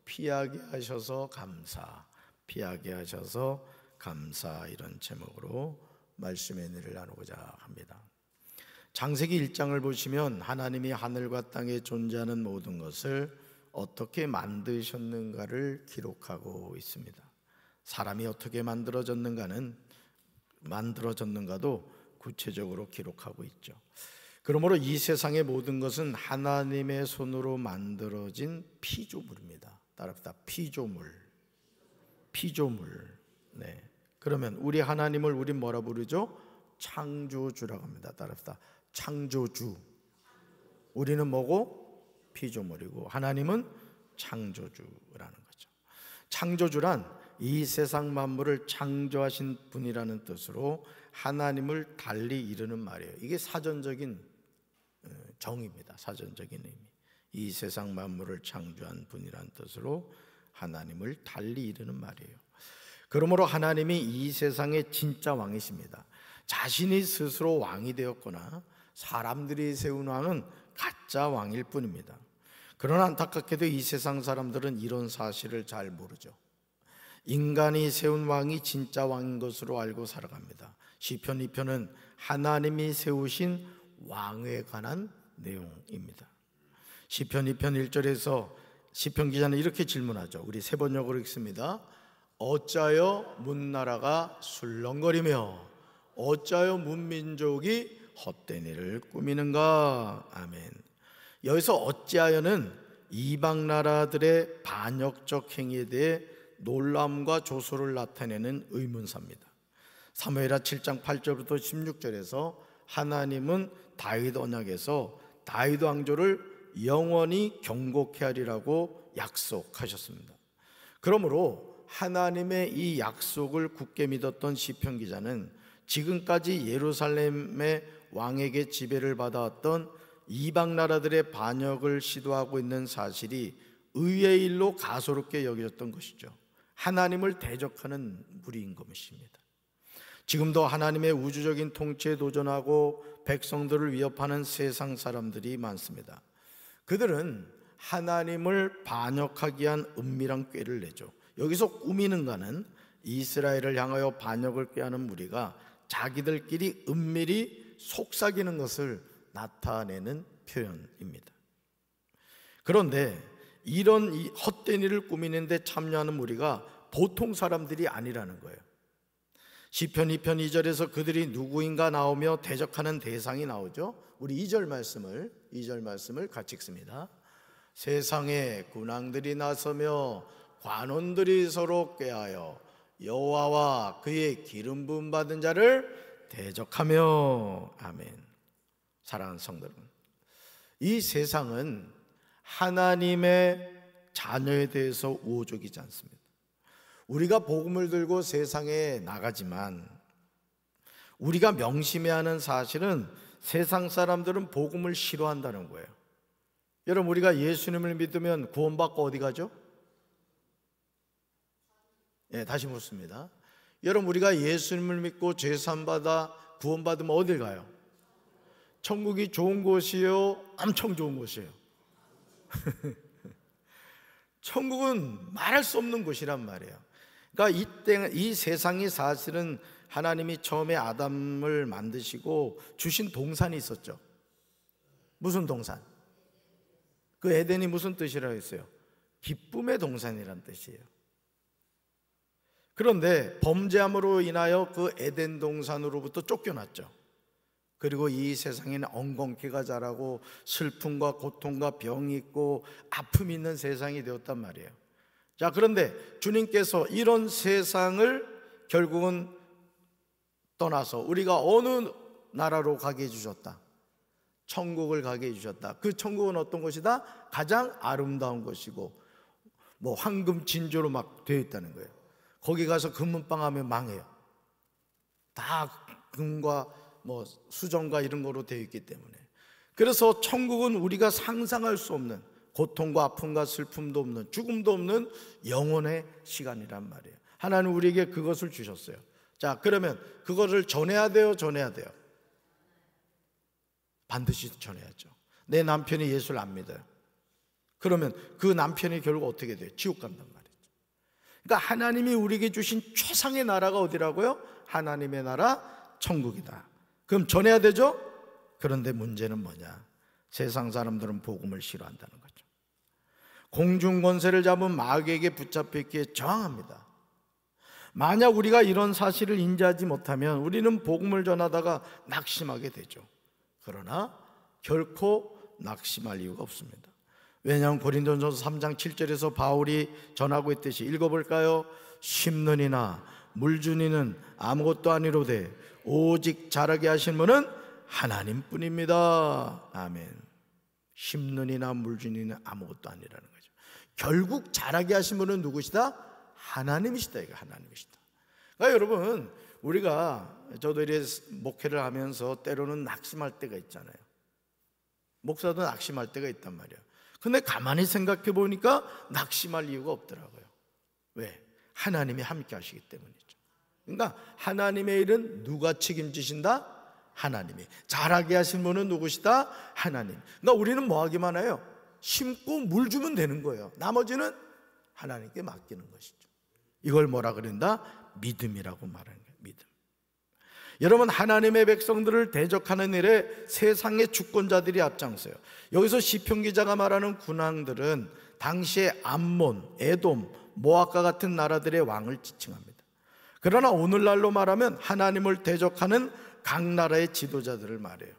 피하게 하셔서 감사, 피하게 하셔서 감사, 이런 제목으로 말씀의 은혜를 나누고자 합니다. 창세기 1장을 보시면 하나님이 하늘과 땅에 존재하는 모든 것을 어떻게 만드셨는가를 기록하고 있습니다. 사람이 어떻게 만들어졌는가도 구체적으로 기록하고 있죠. 그러므로 이 세상의 모든 것은 하나님의 손으로 만들어진 피조물입니다. 따라합시다. 피조물. 네. 그러면 우리 하나님을 우린 뭐라 부르죠? 창조주라고 합니다. 따라합시다. 창조주. 우리는 뭐고? 피조물이고, 하나님은 창조주라는 거죠. 창조주란 이 세상 만물을 창조하신 분이라는 뜻으로 하나님을 달리 이르는 말이에요. 이게 사전적인 정의입니다. 사전적인 의미. 이 세상 만물을 창조한 분이라는 뜻으로 하나님을 달리 이르는 말이에요. 그러므로 하나님이 이 세상의 진짜 왕이십니다. 자신이 스스로 왕이 되었거나 사람들이 세운 왕은 가짜 왕일 뿐입니다. 그러나 안타깝게도 이 세상 사람들은 이런 사실을 잘 모르죠. 인간이 세운 왕이 진짜 왕인 것으로 알고 살아갑니다. 시편 2편은 하나님이 세우신 왕에 관한 내용입니다. 시편 2편 1절에서 시편 기자는 이렇게 질문하죠. 우리 세 번역으로 읽습니다. 어찌하여 문나라가 술렁거리며 어찌하여 문민족이 헛된 일을 꾸미는가. 아멘. 여기서 어찌하여는 이방 나라들의 반역적 행위에 대해 놀람과 조소를 나타내는 의문사입니다. 사무엘하 7장 8절부터 16절에서 하나님은 다윗 언약에서 다윗 왕조를 영원히 경고케 하리라고 약속하셨습니다. 그러므로 하나님의 이 약속을 굳게 믿었던 시편 기자는 지금까지 예루살렘의 왕에게 지배를 받아왔던 이방 나라들의 반역을 시도하고 있는 사실이 의의 일로 가소롭게 여겨졌던 것이죠. 하나님을 대적하는 무리인 것입니다. 지금도 하나님의 우주적인 통치에 도전하고 백성들을 위협하는 세상 사람들이 많습니다. 그들은 하나님을 반역하기 위한 은밀한 꾀를 내죠. 여기서 꾸미는가는 이스라엘을 향하여 반역을 꾀하는 무리가 자기들끼리 은밀히 속삭이는 것을 나타내는 표현입니다. 그런데 이런 헛된 일을 꾸미는데 참여하는 무리가 보통 사람들이 아니라는 거예요. 시편 2편 2절에서 그들이 누구인가 나오며 대적하는 대상이 나오죠. 우리 2절 말씀을 같이 읽습니다. 세상에 군왕들이 나서며 관원들이 서로 꾀하여 여호와와 그의 기름 부음 받은 자를 대적하며. 아멘. 사랑하는 성도 여러분, 이 세상은 하나님의 자녀에 대해서 우호적이지 않습니다. 우리가 복음을 들고 세상에 나가지만 우리가 명심해야 하는 사실은 세상 사람들은 복음을 싫어한다는 거예요. 여러분, 우리가 예수님을 믿으면 구원받고 어디 가죠? 다시 묻습니다. 여러분, 우리가 예수님을 믿고 죄사함 받아 구원받으면 어딜 가요? 천국이 좋은 곳이요? 엄청 좋은 곳이에요? 천국은 말할 수 없는 곳이란 말이에요. 그러니까 이 세상이 사실은 하나님이 처음에 아담을 만드시고 주신 동산이 있었죠. 무슨 동산? 그 에덴이 무슨 뜻이라고 했어요? 기쁨의 동산이란 뜻이에요. 그런데 범죄함으로 인하여 그 에덴 동산으로부터 쫓겨났죠. 그리고 이 세상에는 엉겅퀴가 자라고 슬픔과 고통과 병이 있고 아픔이 있는 세상이 되었단 말이에요. 자, 그런데 주님께서 이런 세상을 결국은 떠나서 우리가 어느 나라로 가게 해주셨다? 천국을 가게 해주셨다. 그 천국은 어떤 것이다? 가장 아름다운 것이고 뭐 황금 진조로 막 되어 있다는 거예요. 거기 가서 금은방 하면 망해요. 다 금과 뭐 수정과 이런 거로 되어 있기 때문에. 그래서 천국은 우리가 상상할 수 없는 고통과 아픔과 슬픔도 없는, 죽음도 없는 영혼의 시간이란 말이에요. 하나님 우리에게 그것을 주셨어요. 자, 그러면 그것을 전해야 돼요? 반드시 전해야죠. 내 남편이 예수를 안 믿어요. 그러면 그 남편이 결국 어떻게 돼요? 지옥 간단 말이죠. 그러니까 하나님이 우리에게 주신 최상의 나라가 어디라고요? 하나님의 나라 천국이다. 그럼 전해야 되죠? 그런데 문제는 뭐냐? 세상 사람들은 복음을 싫어한다는 거죠. 공중 권세를 잡은 마귀에게 붙잡혀 있기에 저항합니다. 만약 우리가 이런 사실을 인지하지 못하면 우리는 복음을 전하다가 낙심하게 되죠. 그러나 결코 낙심할 이유가 없습니다. 왜냐하면 고린도전서 3장 7절에서 바울이 전하고 있듯이 읽어볼까요? 심는 이나 물준 이는 아무것도 아니로되 오직 자라게 하신 분은 하나님뿐입니다. 아멘. 심는 이나 물준 이는 아무것도 아니라는 거죠. 결국 자라게 하신 분은 누구시다? 하나님이시다. 이거 하나님이시다. 그러니까 여러분, 우리가 저도 이래 목회를 하면서 때로는 낙심할 때가 있잖아요. 목사도 낙심할 때가 있단 말이에요. 근데 가만히 생각해 보니까 낙심할 이유가 없더라고요. 왜? 하나님이 함께 하시기 때문이죠. 그러니까 하나님의 일은 누가 책임지신다? 하나님이. 자라게 하신 분은 누구시다? 하나님. 그러니까 우리는 뭐 하기만 해요? 심고 물 주면 되는 거예요. 나머지는 하나님께 맡기는 것이죠. 이걸 뭐라 그런다? 믿음이라고 말하는 거예요. 믿음. 여러분, 하나님의 백성들을 대적하는 일에 세상의 주권자들이 앞장서요. 여기서 시편 기자가 말하는 군왕들은 당시에 암몬, 에돔, 모압과 같은 나라들의 왕을 지칭합니다. 그러나 오늘날로 말하면 하나님을 대적하는 각 나라의 지도자들을 말해요.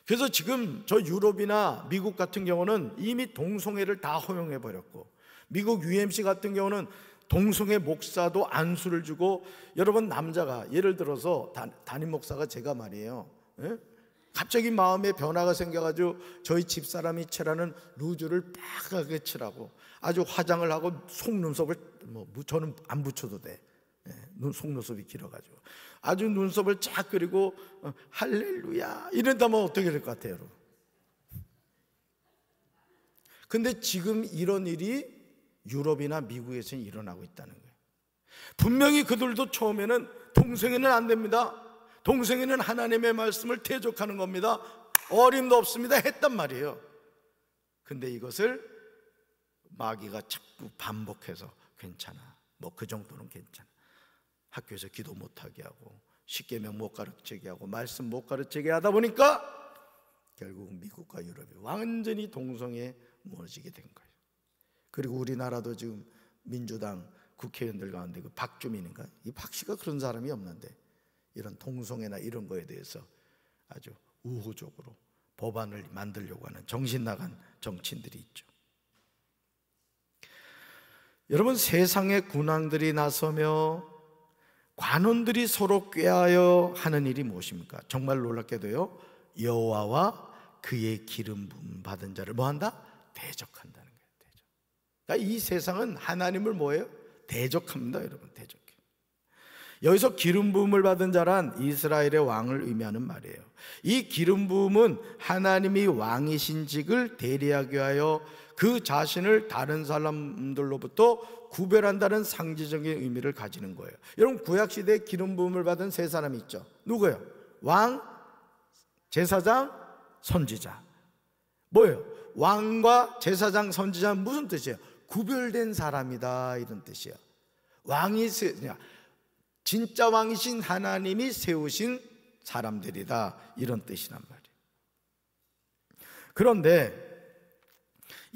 그래서 지금 저 유럽이나 미국 같은 경우는 이미 동성애를 다 허용해 버렸고, 미국 UMC 같은 경우는 동성애 목사도 안수를 주고, 여러분, 남자가 예를 들어서 담임 목사가 제가 말이에요, 갑자기 마음에 변화가 생겨가지고 저희 집사람이 칠하는 루즈를 빨갛게 칠하고 아주 화장을 하고 속눈썹을 저는 안 붙여도 돼. 속눈썹이 길어가지고 아주 눈썹을 쫙 그리고 할렐루야 이런다면 어떻게 될 것 같아요, 여러분? 근데 지금 이런 일이 유럽이나 미국에서는 일어나고 있다는 거예요. 분명히 그들도 처음에는 동성애는 안 됩니다, 동성애는 하나님의 말씀을 대적하는 겁니다, 어림도 없습니다 했단 말이에요. 근데 이것을 마귀가 자꾸 반복해서 괜찮아, 뭐 그 정도는 괜찮아, 학교에서 기도 못하게 하고 십계명 못 가르치게 하고 말씀 못 가르치게 하다 보니까 결국 미국과 유럽이 완전히 동성애에 무너지게 된 거예요. 그리고 우리나라도 지금 민주당 국회의원들 가운데 그 박주민인가, 이 박씨가 그런 사람이 없는데 이런 동성애나 이런 거에 대해서 아주 우호적으로 법안을 만들려고 하는 정신 나간 정치인들이 있죠. 여러분, 세상의 군왕들이 나서며 관원들이 서로 꾀하여 하는 일이 무엇입니까? 정말 놀랍게도요, 여호와와 그의 기름 부음 받은 자를 뭐한다? 대적한다는 거예요. 대적. 그러니까 이 세상은 하나님을 뭐예요? 대적합니다, 여러분. 대적해. 여기서 기름 부음을 받은 자란 이스라엘의 왕을 의미하는 말이에요. 이 기름 부음은 하나님이 왕이신직을 대리하게 하여 그 자신을 다른 사람들로부터 구별한다는 상징적인 의미를 가지는 거예요. 여러분, 구약시대에 기름 부음을 받은 세 사람이 있죠. 누구예요? 왕, 제사장, 선지자. 뭐예요? 왕과 제사장, 선지자는 무슨 뜻이에요? 구별된 사람이다, 이런 뜻이에요. 왕이 진짜 왕이신 하나님이 세우신 사람들이다, 이런 뜻이란 말이에요. 그런데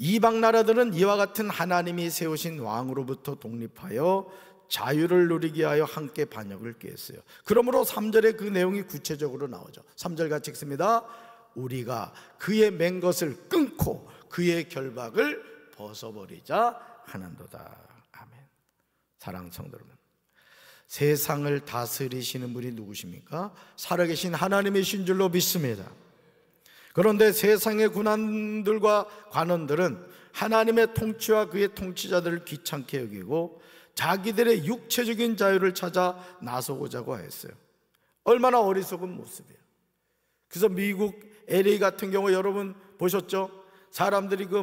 이방 나라들은 이와 같은 하나님이 세우신 왕으로부터 독립하여 자유를 누리게 하여 함께 반역을 꾀했어요. 그러므로 3절에 그 내용이 구체적으로 나오죠. 3절 같이 읽습니다. 우리가 그의 맨 것을 끊고 그의 결박을 벗어버리자 하는도다. 아멘. 사랑하는 성도 여러분, 세상을 다스리시는 분이 누구십니까? 살아계신 하나님이신 줄로 믿습니다. 그런데 세상의 군왕들과 관원들은 하나님의 통치와 그의 통치자들을 귀찮게 여기고 자기들의 육체적인 자유를 찾아 나서고자 했어요. 얼마나 어리석은 모습이에요. 그래서 미국 LA 같은 경우 여러분 보셨죠? 사람들이 그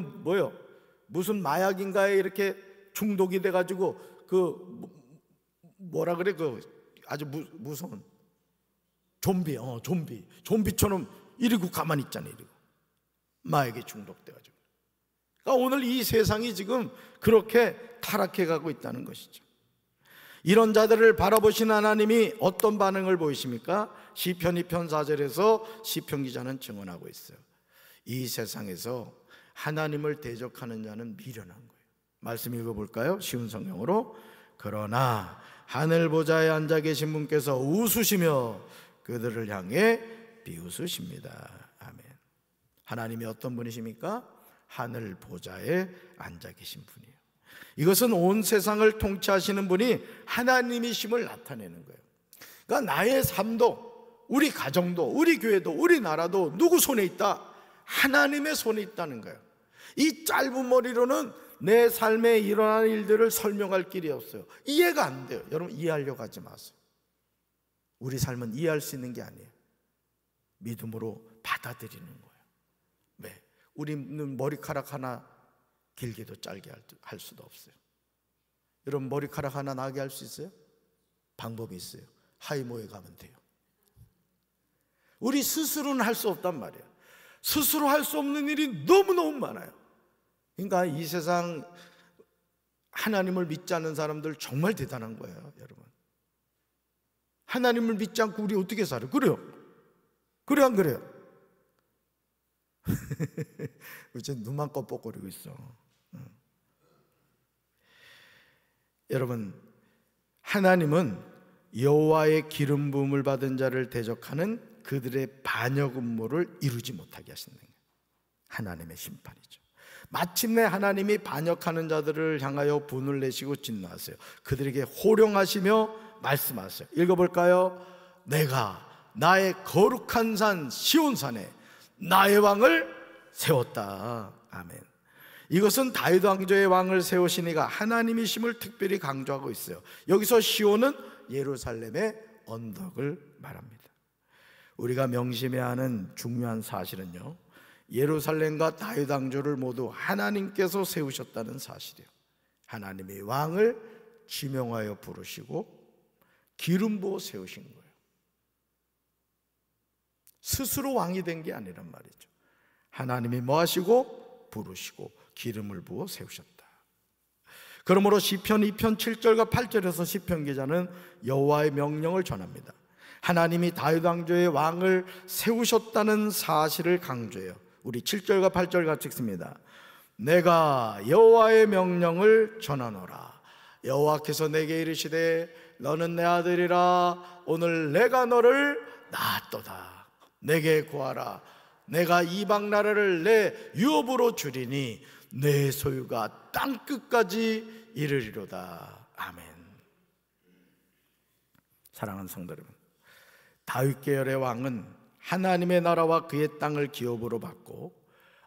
무슨 마약인가에 이렇게 중독이 돼가지고 그 뭐라 그래, 그 아주 무서운 좀비처럼 이러고 가만히 있잖아요. 이러고 마약에 중독돼가지고. 그러니까 오늘 이 세상이 지금 그렇게 타락해 가고 있다는 것이죠. 이런 자들을 바라보신 하나님이 어떤 반응을 보이십니까? 시편 2편 4절에서 시편 기자는 증언하고 있어요. 이 세상에서 하나님을 대적하는 자는 미련한 거예요. 말씀 읽어볼까요? 쉬운 성경으로. 그러나 하늘 보좌에 앉아 계신 분께서 웃으시며 그들을 향해 비웃으십니다. 아멘. 하나님이 어떤 분이십니까? 하늘 보좌에 앉아 계신 분이에요. 이것은 온 세상을 통치하시는 분이 하나님이심을 나타내는 거예요. 그러니까 나의 삶도, 우리 가정도, 우리 교회도, 우리 나라도 누구 손에 있다? 하나님의 손에 있다는 거예요. 이 짧은 머리로는 내 삶에 일어난 일들을 설명할 길이 없어요. 이해가 안 돼요. 여러분, 이해하려고 하지 마세요. 우리 삶은 이해할 수 있는 게 아니에요. 믿음으로 받아들이는 거예요. 왜? 우리는 머리카락 하나 길게도 짧게 할 수도 없어요. 여러분, 머리카락 하나 나게 할 수 있어요? 방법이 있어요. 하이모에 가면 돼요. 우리 스스로는 할 수 없단 말이에요. 스스로 할 수 없는 일이 너무너무 많아요. 그러니까 이 세상 하나님을 믿지 않는 사람들 정말 대단한 거예요, 여러분. 하나님을 믿지 않고 우리 어떻게 살아요? 그래요? 그래요, 안 그래요? 이제 눈만 껌뻑거리고 있어. 여러분, 하나님은 여호와의 기름 부음을 받은 자를 대적하는 그들의 반역 음모를 이루지 못하게 하시는 거예요. 하나님의 심판이죠. 마침내 하나님이 반역하는 자들을 향하여 분을 내시고 진노하세요. 그들에게 호령하시며 말씀하세요. 읽어볼까요? 내가 나의 거룩한 산 시온산에 나의 왕을 세웠다. 아멘. 이것은 다윗 왕조의 왕을 세우신 이가 하나님이심을 특별히 강조하고 있어요. 여기서 시온은 예루살렘의 언덕을 말합니다. 우리가 명심해야 하는 중요한 사실은요, 예루살렘과 다윗 왕조를 모두 하나님께서 세우셨다는 사실이에요. 하나님이 왕을 지명하여 부르시고 기름 부어 세우신 거예요. 스스로 왕이 된 게 아니란 말이죠. 하나님이 뭐 하시고? 부르시고 기름을 부어 세우셨다. 그러므로 시편 2편 7절과 8절에서 시편 기자는 여호와의 명령을 전합니다. 하나님이 다윗 왕조의 왕을 세우셨다는 사실을 강조해요. 우리 7절과 8절 같이 읽습니다. 내가 여호와의 명령을 전하노라. 여호와께서 내게 이르시되 너는 내 아들이라. 오늘 내가 너를 낳았도다. 내게 구하라. 내가 이방 나라를 내 유업으로 주리니 내 소유가 땅 끝까지 이르리로다. 아멘. 사랑하는 성도 여러분, 다윗 계열의 왕은 하나님의 나라와 그의 땅을 기업으로 받고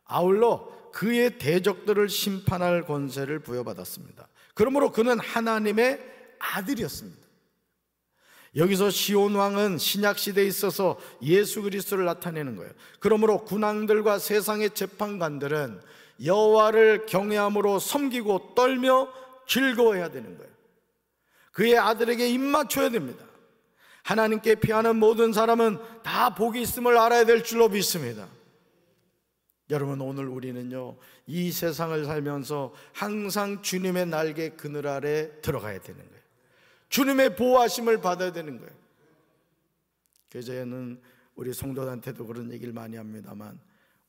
아울러 그의 대적들을 심판할 권세를 부여받았습니다. 그러므로 그는 하나님의 아들이었습니다. 여기서 시온 왕은 신약 시대에 있어서 예수 그리스도를 나타내는 거예요. 그러므로 군왕들과 세상의 재판관들은 여호와를 경외함으로 섬기고 떨며 즐거워해야 되는 거예요. 그의 아들에게 입맞춰야 됩니다. 하나님께 피하는 모든 사람은 다 복이 있음을 알아야 될 줄로 믿습니다. 여러분, 오늘 우리는요, 이 세상을 살면서 항상 주님의 날개 그늘 아래 들어가야 되는 거예요. 주님의 보호하심을 받아야 되는 거예요. 교제에는 우리 성도들한테도 그런 얘기를 많이 합니다만,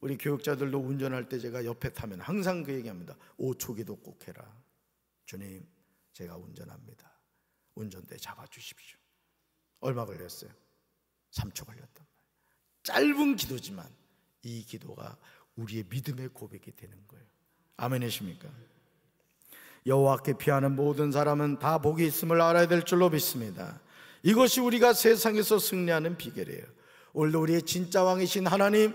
우리 교육자들도 운전할 때 제가 옆에 타면 항상 그 얘기합니다. 5초 기도 꼭 해라. 주님, 제가 운전합니다. 운전대 잡아주십시오. 얼마 걸렸어요? 3초 걸렸단 말이에요. 짧은 기도지만 이 기도가 우리의 믿음의 고백이 되는 거예요. 아멘이십니까? 여호와께 피하는 모든 사람은 다 복이 있음을 알아야 될 줄로 믿습니다. 이것이 우리가 세상에서 승리하는 비결이에요. 오늘도 우리의 진짜 왕이신 하나님,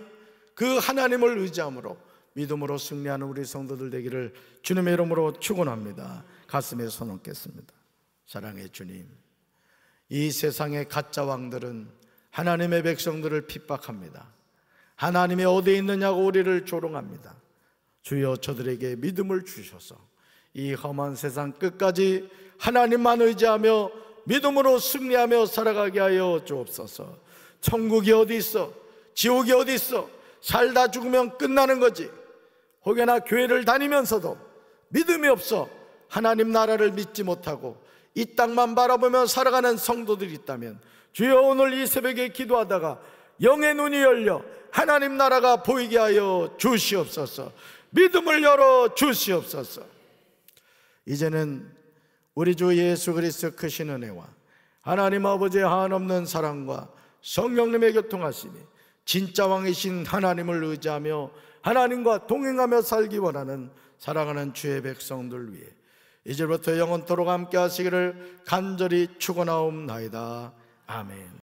그 하나님을 의지함으로 믿음으로 승리하는 우리 성도들 되기를 주님의 이름으로 축원합니다. 가슴에 손 얹겠습니다. 사랑의 주님, 이 세상의 가짜 왕들은 하나님의 백성들을 핍박합니다. 하나님이 어디에 있느냐고 우리를 조롱합니다. 주여, 저들에게 믿음을 주셔서 이 험한 세상 끝까지 하나님만 의지하며 믿음으로 승리하며 살아가게 하여 주옵소서. 천국이 어디 있어? 지옥이 어디 있어? 살다 죽으면 끝나는 거지. 혹여나 교회를 다니면서도 믿음이 없어 하나님 나라를 믿지 못하고 이 땅만 바라보며 살아가는 성도들이 있다면, 주여 오늘 이 새벽에 기도하다가 영의 눈이 열려 하나님 나라가 보이게 하여 주시옵소서. 믿음을 열어 주시옵소서. 이제는 우리 주 예수 그리스도 크신 은혜와 하나님 아버지의 한없는 사랑과 성령님의 교통하심이 진짜 왕이신 하나님을 의지하며 하나님과 동행하며 살기 원하는 사랑하는 주의 백성들 위해 이제부터 영원토록 함께 하시기를 간절히 축원하옵나이다. 아멘.